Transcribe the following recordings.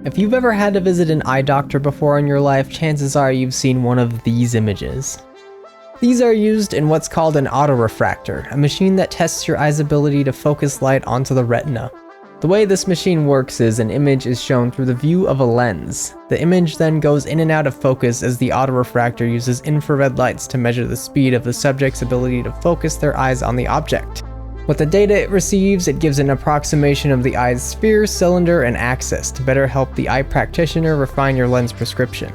If you've ever had to visit an eye doctor before in your life, chances are you've seen one of these images. These are used in what's called an autorefractor, a machine that tests your eye's ability to focus light onto the retina. The way this machine works is an image is shown through the view of a lens. The image then goes in and out of focus as the autorefractor uses infrared lights to measure the speed of the subject's ability to focus their eyes on the object. With the data it receives, it gives an approximation of the eye's sphere, cylinder, and axis to better help the eye practitioner refine your lens prescription.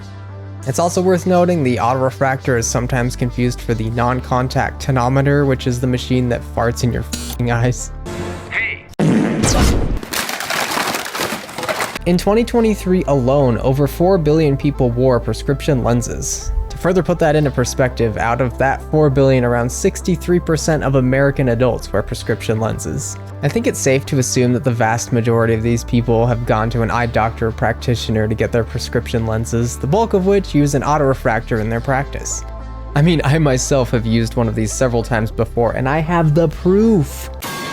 It's also worth noting the autorefractor is sometimes confused for the non-contact tonometer, which is the machine that farts in your f***ing eyes. In 2023 alone, over 4 billion people wore prescription lenses. To further put that into perspective, out of that 4 billion, around 63% of American adults wear prescription lenses. I think it's safe to assume that the vast majority of these people have gone to an eye doctor or practitioner to get their prescription lenses, the bulk of which use an autorefractor in their practice. I mean, I myself have used one of these several times before, and I have the proof.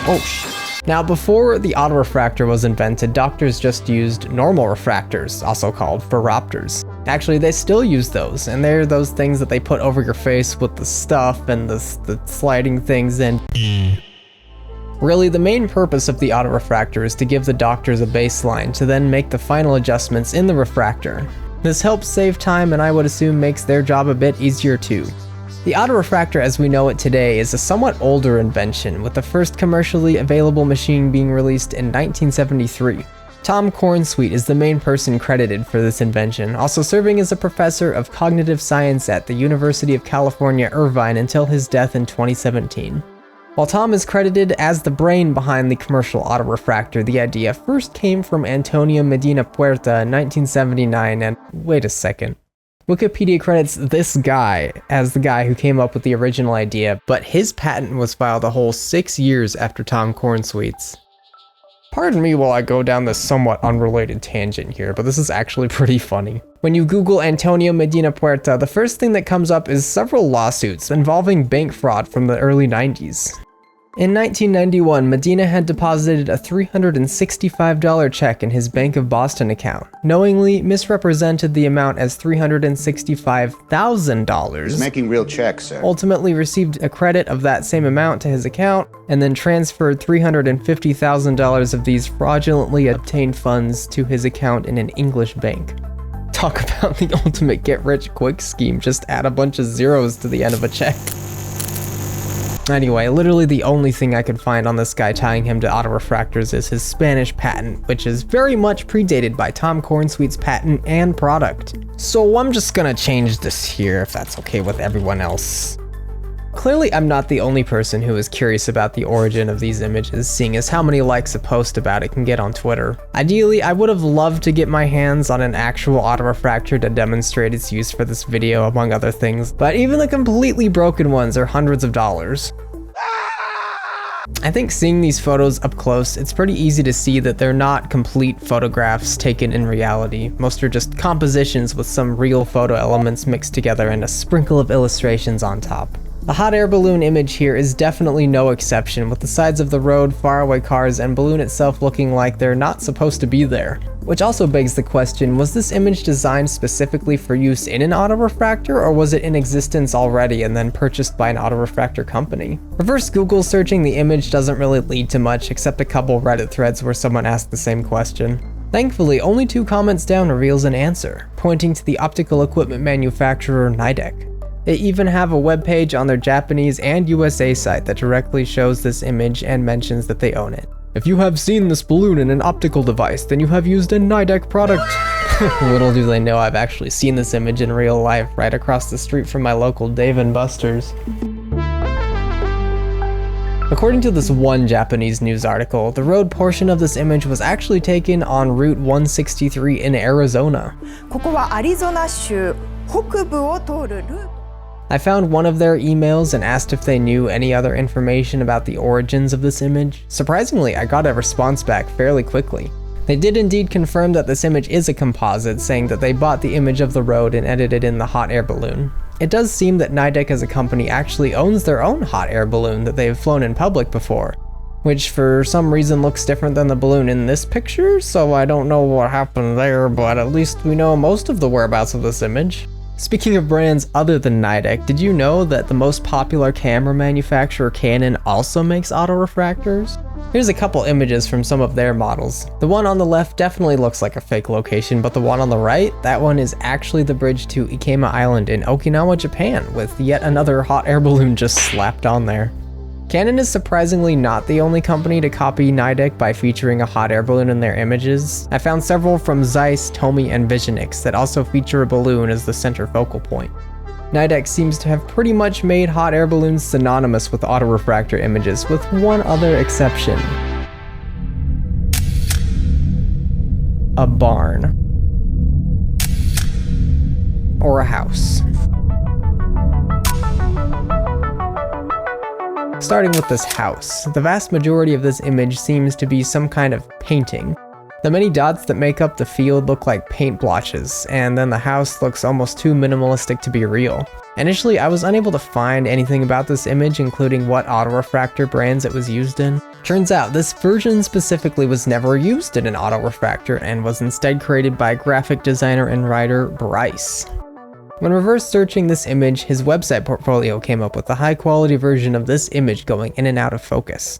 Oh shit. Now, before the autorefractor was invented, doctors just used normal refractors, also called phoropters. Actually, they still use those, and they're those things that they put over your face with the stuff and the sliding things in. Really, the main purpose of the autorefractor is to give the doctors a baseline to then make the final adjustments in the refractor. This helps save time and I would assume makes their job a bit easier too. The autorefractor as we know it today is a somewhat older invention, with the first commercially available machine being released in 1973. Tom Cornsweet is the main person credited for this invention, also serving as a professor of cognitive science at the University of California, Irvine until his death in 2017. While Tom is credited as the brain behind the commercial autorefractor, the idea first came from Antonio Medina Puerta in 1979 and wait a second. Wikipedia credits this guy as the guy who came up with the original idea, but his patent was filed a whole 6 years after Tom Cornsweet's. Pardon me while I go down this somewhat unrelated tangent here, but this is actually pretty funny. When you Google Antonio Medina Puerta, the first thing that comes up is several lawsuits involving bank fraud from the early 90s. In 1991, Medina had deposited a $365 check in his Bank of Boston account, knowingly misrepresented the amount as $365,000. He's making real checks, sir. Ultimately received a credit of that same amount to his account, and then transferred $350,000 of these fraudulently obtained funds to his account in an English bank. Talk about the ultimate get-rich-quick scheme, just add a bunch of zeros to the end of a check. Anyway, literally the only thing I could find on this guy tying him to autorefractors is his Spanish patent, which is very much predated by Tom Cornsweet's patent and product. So I'm just gonna change this here if that's okay with everyone else. Clearly I'm not the only person who is curious about the origin of these images, seeing as how many likes a post about it can get on Twitter. Ideally, I would have loved to get my hands on an actual autorefractor to demonstrate its use for this video, among other things, but even the completely broken ones are hundreds of dollars. I think seeing these photos up close, it's pretty easy to see that they're not complete photographs taken in reality. Most are just compositions with some real photo elements mixed together and a sprinkle of illustrations on top. The hot air balloon image here is definitely no exception, with the sides of the road, faraway cars, and balloon itself looking like they're not supposed to be there. Which also begs the question, was this image designed specifically for use in an autorefractor, or was it in existence already and then purchased by an autorefractor company? Reverse Google searching the image doesn't really lead to much, except a couple Reddit threads where someone asked the same question. Thankfully, only 2 comments down reveals an answer, pointing to the optical equipment manufacturer Nidec. They even have a webpage on their Japanese and USA site that directly shows this image and mentions that they own it. If you have seen this balloon in an optical device, then you have used a Nidec product. Little do they know I've actually seen this image in real life right across the street from my local Dave & Buster's. According to this one Japanese news article, the road portion of this image was actually taken on Route 163 in Arizona. ここはアリゾナ州北部を通るルート。I found one of their emails and asked if they knew any other information about the origins of this image. Surprisingly, I got a response back fairly quickly. They did indeed confirm that this image is a composite, saying that they bought the image of the road and edited in the hot air balloon. It does seem that Nidec as a company actually owns their own hot air balloon that they have flown in public before. which for some reason looks different than the balloon in this picture, so I don't know what happened there, but at least we know most of the whereabouts of this image. Speaking of brands other than Nidec, did you know that the most popular camera manufacturer, Canon, also makes autorefractors? Here's a couple images from some of their models. The one on the left definitely looks like a fake location, but the one on the right, that one is actually the bridge to Ikema Island in Okinawa, Japan, with yet another hot air balloon just slapped on there. Canon is surprisingly not the only company to copy Nidec by featuring a hot air balloon in their images. I found several from Zeiss, Tomy, and Visionix that also feature a balloon as the center focal point. Nidec seems to have pretty much made hot air balloons synonymous with autorefractor images, with one other exception. A barn. Or a house. Starting with this house, the vast majority of this image seems to be some kind of painting. The many dots that make up the field look like paint blotches, and then the house looks almost too minimalistic to be real. Initially, I was unable to find anything about this image, including what autorefractor brands it was used in. Turns out, this version specifically was never used in an autorefractor and was instead created by graphic designer and writer Bryce. When reverse searching this image, his website portfolio came up with a high quality version of this image going in and out of focus.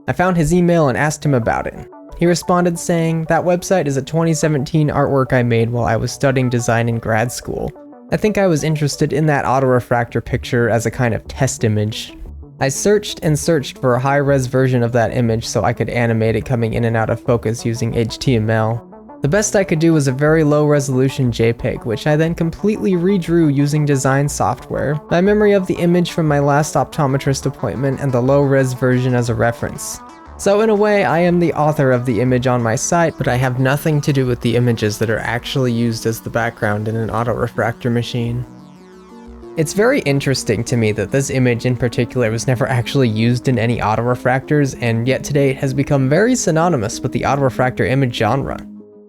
I found his email and asked him about it. He responded saying, "That website is a 2017 artwork I made while I was studying design in grad school. I think I was interested in that autorefractor picture as a kind of test image. I searched and searched for a high-res version of that image so I could animate it coming in and out of focus using HTML. The best I could do was a very low-resolution JPEG, which I then completely redrew using design software, my memory of the image from my last optometrist appointment and the low-res version as a reference. So in a way, I am the author of the image on my site, but I have nothing to do with the images that are actually used as the background in an autorefractor machine." It's very interesting to me that this image in particular was never actually used in any autorefractors, and yet today it has become very synonymous with the autorefractor image genre.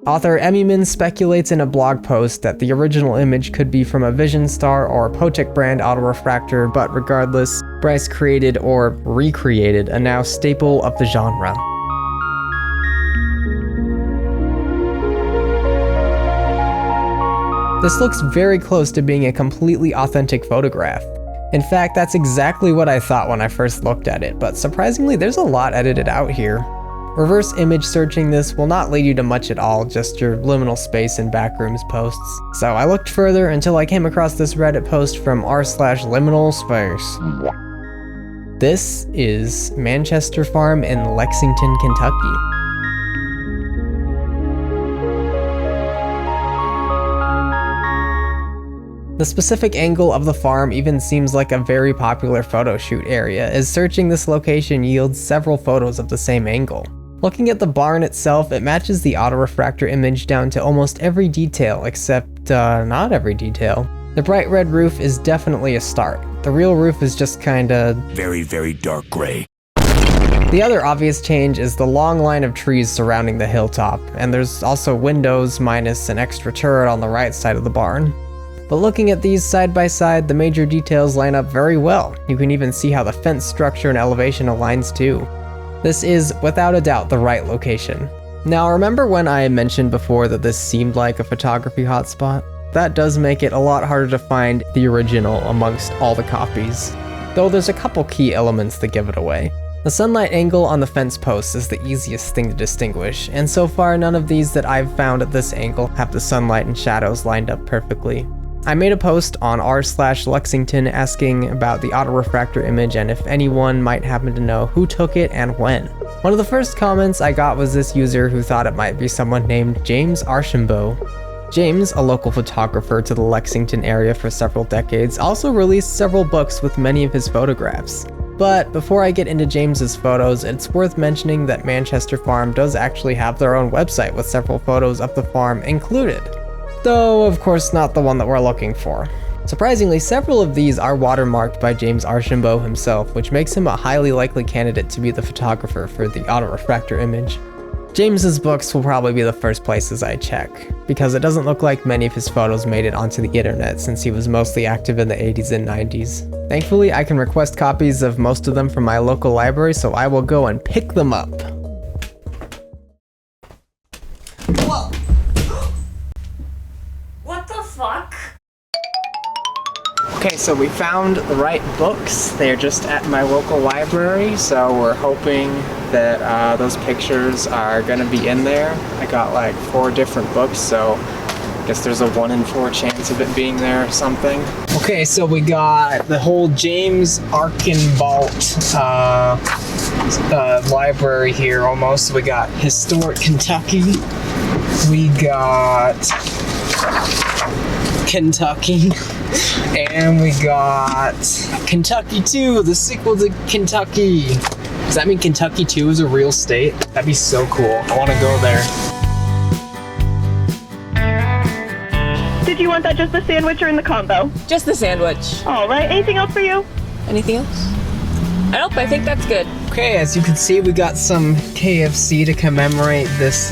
Author Emmyman speculates in a blog post that the original image could be from a Vision Star or Potek brand autorefractor, but regardless, Bryce created or recreated a now staple of the genre. This looks very close to being a completely authentic photograph. In fact, that's exactly what I thought when I first looked at it, but surprisingly there's a lot edited out here. Reverse image searching this will not lead you to much at all, just your liminal space and backrooms posts. So I looked further until I came across this Reddit post from r/liminal space. This is Manchester Farm in Lexington, Kentucky. The specific angle of the farm even seems like a very popular photo shoot area, as searching this location yields several photos of the same angle. Looking at the barn itself, it matches the autorefractor image down to almost every detail, except not every detail. The bright red roof is definitely a start. The real roof is just kinda very, very dark gray. The other obvious change is the long line of trees surrounding the hilltop, and there's also windows minus an extra turret on the right side of the barn. But looking at these side by side, the major details line up very well. You can even see how the fence structure and elevation aligns too. This is, without a doubt, the right location. Now, remember when I mentioned before that this seemed like a photography hotspot? That does make it a lot harder to find the original amongst all the copies, though there's a couple key elements that give it away. The sunlight angle on the fence posts is the easiest thing to distinguish, and so far none of these that I've found at this angle have the sunlight and shadows lined up perfectly. I made a post on r/Lexington asking about the autorefractor image and if anyone might happen to know who took it and when. One of the first comments I got was this user who thought it might be someone named James Archambeault. James, a local photographer to the Lexington area for several decades, also released several books with many of his photographs. But before I get into James's photos, it's worth mentioning that Manchester Farm does actually have their own website with several photos of the farm included. Though, of course, not the one that we're looking for. Surprisingly, several of these are watermarked by James Archambeault himself, which makes him a highly likely candidate to be the photographer for the autorefractor image. James's books will probably be the first places I check, because it doesn't look like many of his photos made it onto the internet since he was mostly active in the 80s and 90s. Thankfully, I can request copies of most of them from my local library, so I will go and pick them up. Whoa! What the fuck? Okay, so we found the right books. They're just at my local library, so we're hoping that those pictures are gonna be in there. I got like 4 different books, so I guess there's a 1 in 4 chance of it being there or something. Okay, so we got the whole James Archambeault library here almost. We got Historic Kentucky. We got Kentucky. And we got Kentucky 2, the sequel to Kentucky. Does that mean Kentucky 2 is a real state? That'd be so cool. I want to go there. Did you want that just the sandwich or in the combo? Just the sandwich. All right, anything else for you? Anything else? Nope, I think that's good. Okay, as you can see, we got some KFC to commemorate this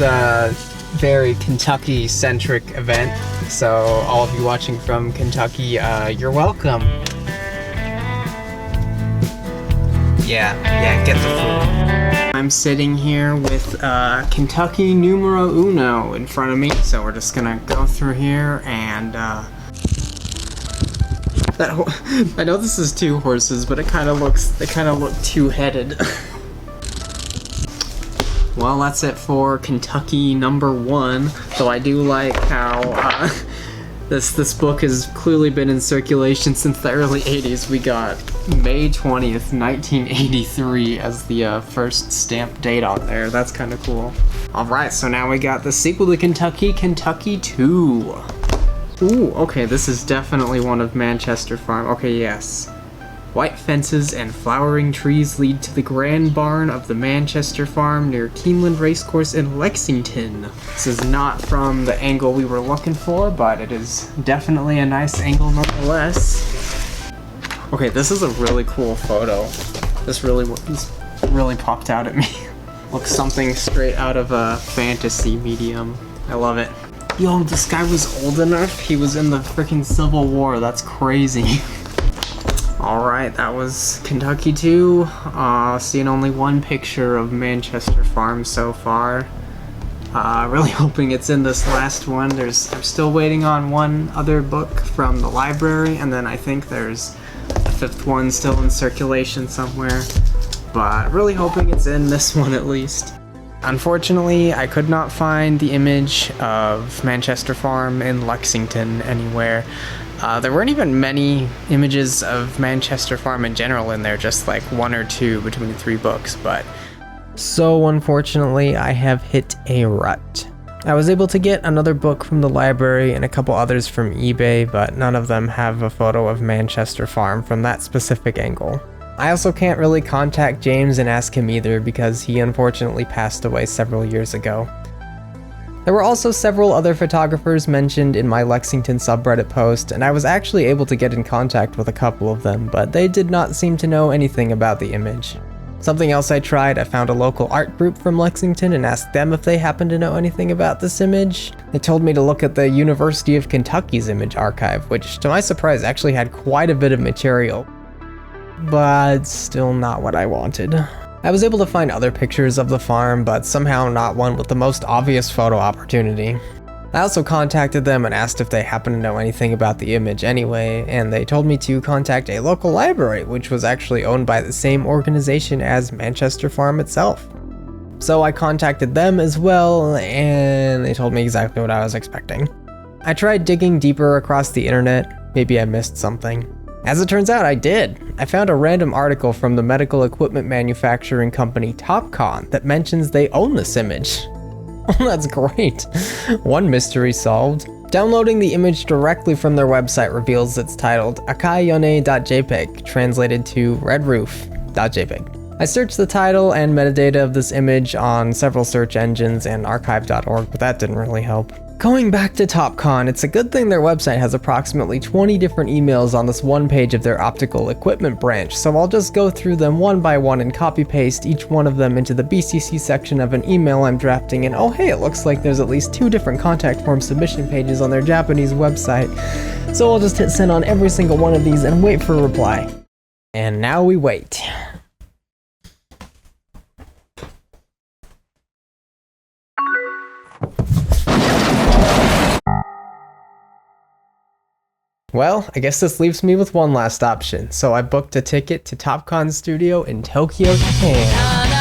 very Kentucky-centric event. So all of you watching from Kentucky, you're welcome. Yeah, get the food. I'm sitting here with Kentucky numero uno in front of me, so we're just gonna go through here and I know this is 2 horses, but they kind of look 2-headed. Well, that's it for Kentucky number 1. Though I do like how this book has clearly been in circulation since the early 80s. We got May 20th, 1983 as the first stamp date on there. That's kind of cool. Alright, so now we got the sequel to Kentucky, Kentucky 2. Ooh, okay, this is definitely one of Manchester Farm. Okay, yes. White fences and flowering trees lead to the grand barn of the Manchester Farm near Keeneland Racecourse in Lexington. This is not from the angle we were looking for, but it is definitely a nice angle nonetheless. Okay, this is a really cool photo. This really popped out at me. Looks something straight out of a fantasy medium. I love it. Yo, this guy was old enough. He was in the freaking Civil War. That's crazy. Alright, that was Kentucky 2. Seeing only 1 picture of Manchester Farm so far. Really hoping it's in this last one. I'm still waiting on 1 other book from the library, and then I think there's a 5th one still in circulation somewhere. But really hoping it's in this one at least. Unfortunately, I could not find the image of Manchester Farm in Lexington anywhere. There weren't even many images of Manchester Farm in general in there, just like 1 or 2 between the 3 books, but... So unfortunately, I have hit a rut. I was able to get another book from the library and a couple others from eBay, but none of them have a photo of Manchester Farm from that specific angle. I also can't really contact James and ask him either because he unfortunately passed away several years ago. There were also several other photographers mentioned in my Lexington subreddit post, and I was actually able to get in contact with a couple of them, but they did not seem to know anything about the image. Something else I tried, I found a local art group from Lexington and asked them if they happened to know anything about this image. They told me to look at the University of Kentucky's image archive, which to my surprise actually had quite a bit of material, but still not what I wanted. I was able to find other pictures of the farm, but somehow not one with the most obvious photo opportunity. I also contacted them and asked if they happened to know anything about the image anyway, and they told me to contact a local library, which was actually owned by the same organization as Manchester Farm itself. So I contacted them as well, and they told me exactly what I was expecting. I tried digging deeper across the internet, maybe I missed something. As it turns out, I did. I found a random article from the medical equipment manufacturing company Topcon that mentions they own this image. Oh, that's great. One mystery solved. Downloading the image directly from their website reveals it's titled akayone.jpg, translated to redroof.jpg. I searched the title and metadata of this image on several search engines and archive.org, but that didn't really help. Going back to Topcon, it's a good thing their website has approximately 20 different emails on this one page of their optical equipment branch, so I'll just go through them one by one and copy paste each one of them into the BCC section of an email I'm drafting, and oh hey, it looks like there's at least 2 different contact form submission pages on their Japanese website. So I'll just hit send on every single one of these and wait for a reply. And now we wait. Well, I guess this leaves me with one last option, so I booked a ticket to Topcon Studio in Tokyo, Japan.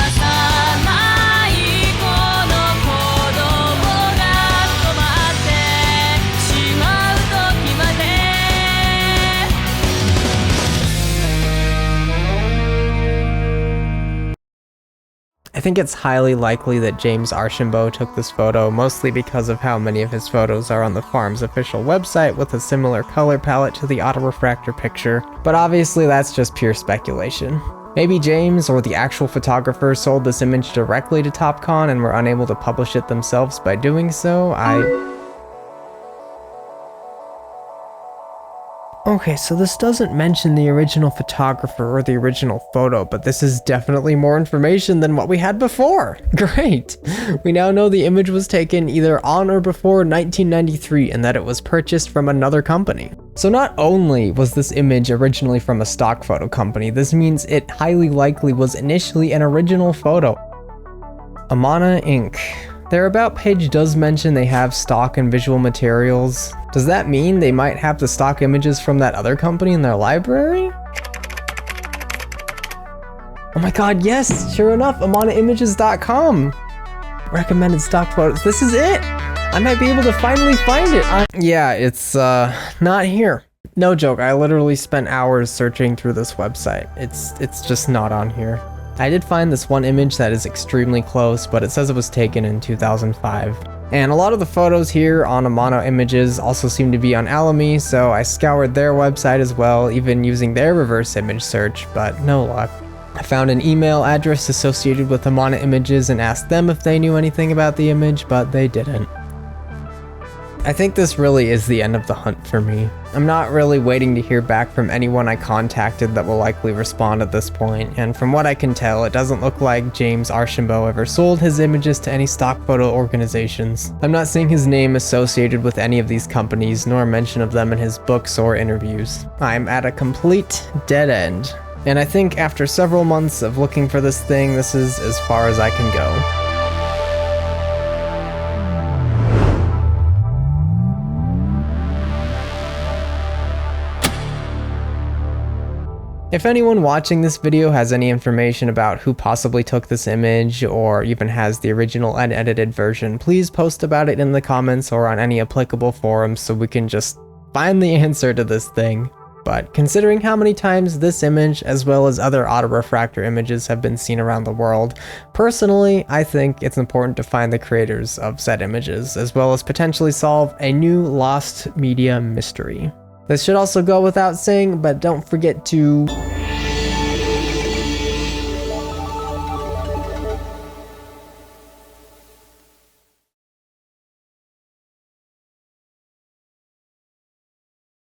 I think it's highly likely that James Archambeault took this photo, mostly because of how many of his photos are on the farm's official website with a similar color palette to the Autorefractor picture, but obviously that's just pure speculation. Maybe James or the actual photographer sold this image directly to Topcon and were unable to publish it themselves by doing so. Okay, so this doesn't mention the original photographer or the original photo, but this is definitely more information than what we had before. Great! We now know the image was taken either on or before 1993 and that it was purchased from another company. So not only was this image originally from a stock photo company, this means it highly likely was initially an original photo. Amana Inc. Their About page does mention they have stock and visual materials. Does that mean they might have the stock images from that other company in their library? Oh my god, yes! Sure enough, AmanaImages.com! Recommended stock photos. This is it! I might be able to finally find it! Yeah, it's not here. No joke, I literally spent hours searching through this website. It's just not on here. I did find this one image that is extremely close, but it says it was taken in 2005. And a lot of the photos here on Amana Images also seem to be on Alamy, so I scoured their website as well, even using their reverse image search, but no luck. I found an email address associated with Amana Images and asked them if they knew anything about the image, but they didn't. I think this really is the end of the hunt for me. I'm not really waiting to hear back from anyone I contacted that will likely respond at this point, and from what I can tell, it doesn't look like James Archambeault ever sold his images to any stock photo organizations. I'm not seeing his name associated with any of these companies, nor mention of them in his books or interviews. I'm at a complete dead end, and I think after several months of looking for this thing, this is as far as I can go. If anyone watching this video has any information about who possibly took this image, or even has the original unedited version, please post about it in the comments or on any applicable forums so we can just find the answer to this thing. But considering how many times this image, as well as other autorefractor images, have been seen around the world, personally, I think it's important to find the creators of said images, as well as potentially solve a new lost media mystery. This should also go without saying, but don't forget to